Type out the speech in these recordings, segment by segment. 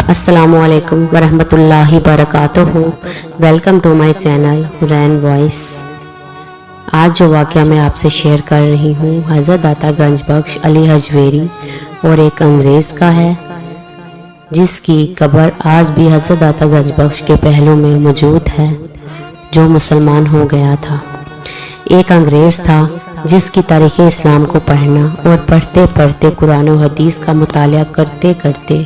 अस्सलामु अलैकुम वरहमतुल्लाहि वबरकातुहू। Welcome to my channel Hurain voice. आज जो वाक़या मैं आपसे शेयर कर रही हूँ हज़रत दाता गंज बख्श अली हजवेरी और एक अंग्रेज़ का है, जिसकी कब्र आज भी हज़रत दाता गंज बख्श के पहलू में मौजूद है, जो मुसलमान हो गया था। एक अंग्रेज़ था जिसकी तारीख़ इस्लाम को पढ़ना और पढ़ते पढ़ते कुरान और हदीस का मुतालिया करते करते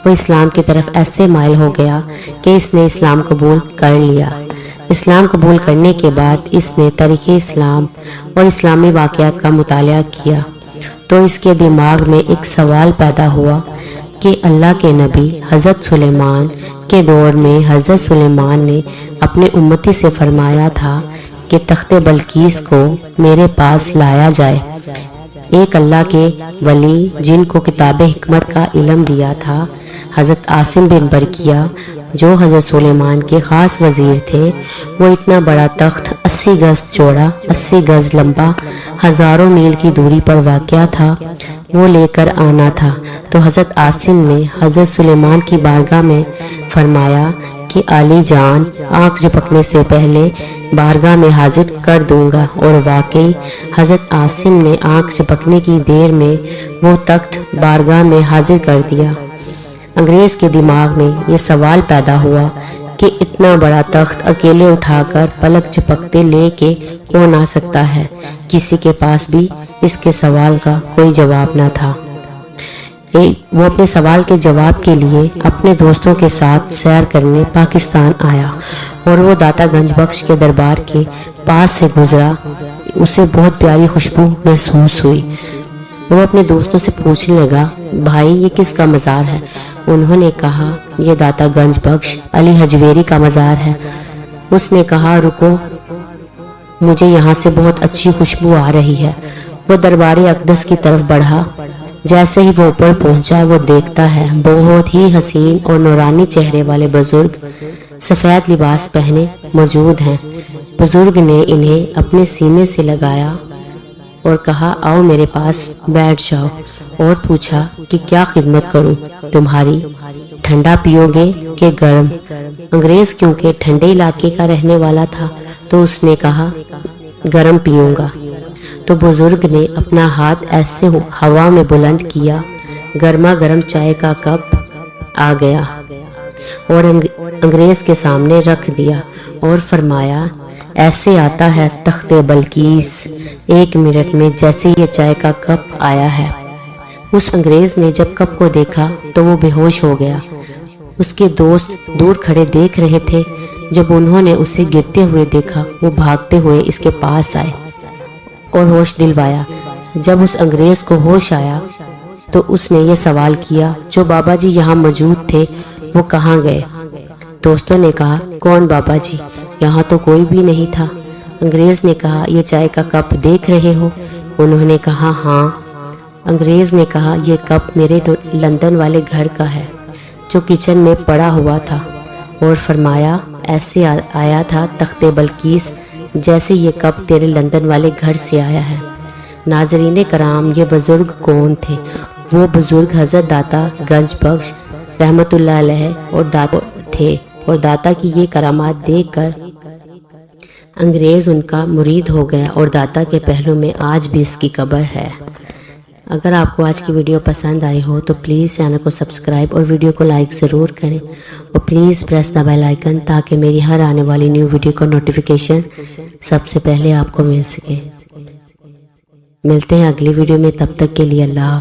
वो इस्लाम की तरफ ऐसे माइल हो गया कि इसने इस्लाम कबूल कर लिया। इस्लाम कबूल करने के बाद इसने तारीख़ इस्लाम और इस्लामी वाक़यात का मुतालिया किया तो इसके दिमाग में एक सवाल पैदा हुआ कि अल्लाह के नबी हज़रत सुलेमान के दौर में हज़रत सुलेमान ने अपने उम्मती से फरमाया था कि तख्ते बल्कीस को मेरे पास लाया जाए। एक अल्लाह के वली जिनको किताब हिकमत का इल्म दिया था, हज़रत आसिम बिन बरकिया, जो हज़रत सुलेमान के ख़ास वज़ीर थे, वो इतना बड़ा तख्त 80 गज़ चौड़ा 80 गज़ लंबा हज़ारों मील की दूरी पर वाक़या था, वो लेकर आना था। तो हज़रत आसिम ने हज़रत सुलेमान की बारगाह में फरमाया कि आली जान, आँख झपकने से पहले बारगाह में हाजिर कर दूंगा। और वाकई हज़रत आसिम ने आँख झपकने की देर में वो तख्त बारगाह में हाजिर कर दिया। अंग्रेज़ के दिमाग में ये सवाल पैदा हुआ कि इतना बड़ा तख्त अकेले उठाकर पलक झपकते लेके कौन आ सकता है। किसी के पास भी इसके सवाल का कोई जवाब न था। वो अपने सवाल के जवाब के लिए अपने दोस्तों के साथ सैर करने पाकिस्तान आया और वो दाता गंज बख्श के दरबार के पास से गुजरा। उसे बहुत प्यारी खुशबू महसूस हुई। वो अपने दोस्तों से पूछने लगा, भाई ये किसका मज़ार है? उन्होंने कहा, ये दाता गंज बख्श अली हजवेरी का मज़ार है। उसने कहा, रुको, मुझे यहाँ से बहुत अच्छी खुशबू आ रही है। वो दरबारी अक़दस की तरफ बढ़ा। जैसे ही वो ऊपर पहुंचा, वो देखता है बहुत ही हसीन और नूरानी चेहरे वाले बुजुर्ग सफ़ेद लिबास पहने मौजूद हैं। बुजुर्ग ने इन्हें अपने सीने से लगाया और कहा, आओ मेरे पास बैठ जाओ, और पूछा कि क्या खिदमत करूं तुम्हारी, ठंडा पियोगे कि गर्म? अंग्रेज़ क्योंकि ठंडे इलाके का रहने वाला था तो उसने कहा, गर्म पीऊंगा। तो बुजुर्ग ने अपना हाथ ऐसे हवा में बुलंद किया, गर्मा गर्म चाय का कप आ गया और अंग्रेज़ के सामने रख दिया और फरमाया, ऐसे आता है तख्ते बल्कीस 1 मिनट में जैसे ये चाय का कप आया है। उस अंग्रेज़ ने जब कप को देखा तो वो बेहोश हो गया। उसके दोस्त दूर खड़े देख रहे थे। जब उन्होंने उसे गिरते हुए देखा, वो भागते हुए इसके पास आए और होश दिलवाया। जब उस अंग्रेज़ को होश आया तो उसने ये सवाल किया, जो बाबा जी यहाँ मौजूद थे वो कहाँ गए? दोस्तों ने कहा, कौन बाबा जी? यहाँ तो कोई भी नहीं था। अंग्रेज़ ने कहा, ये चाय का कप देख रहे हो? उन्होंने कहा, हाँ। अंग्रेज़ ने कहा, ये कप मेरे लंदन वाले घर का है, जो किचन में पड़ा हुआ था। और फरमाया, ऐसे आया था तख्ते बल्कीस जैसे ये कप तेरे लंदन वाले घर से आया है। नाज़रीन कराम, ये बुज़ुर्ग कौन थे? वो बुज़ुर्ग हज़रत दाता गंज बख्श रहमतुल्लाह अलैह और दाता थे, और दाता की ये करामात देखकर अंग्रेज़ उनका मुरीद हो गया और दाता के पहलू में आज भी इसकी कब्र है। अगर आपको आज की वीडियो पसंद आई हो तो प्लीज़ चैनल को सब्सक्राइब और वीडियो को लाइक ज़रूर करें, और please press the bell icon ताकि मेरी हर आने वाली न्यू वीडियो का नोटिफिकेशन सबसे पहले आपको मिल सके। मिलते हैं अगली वीडियो में, तब तक के लिए अल्लाह।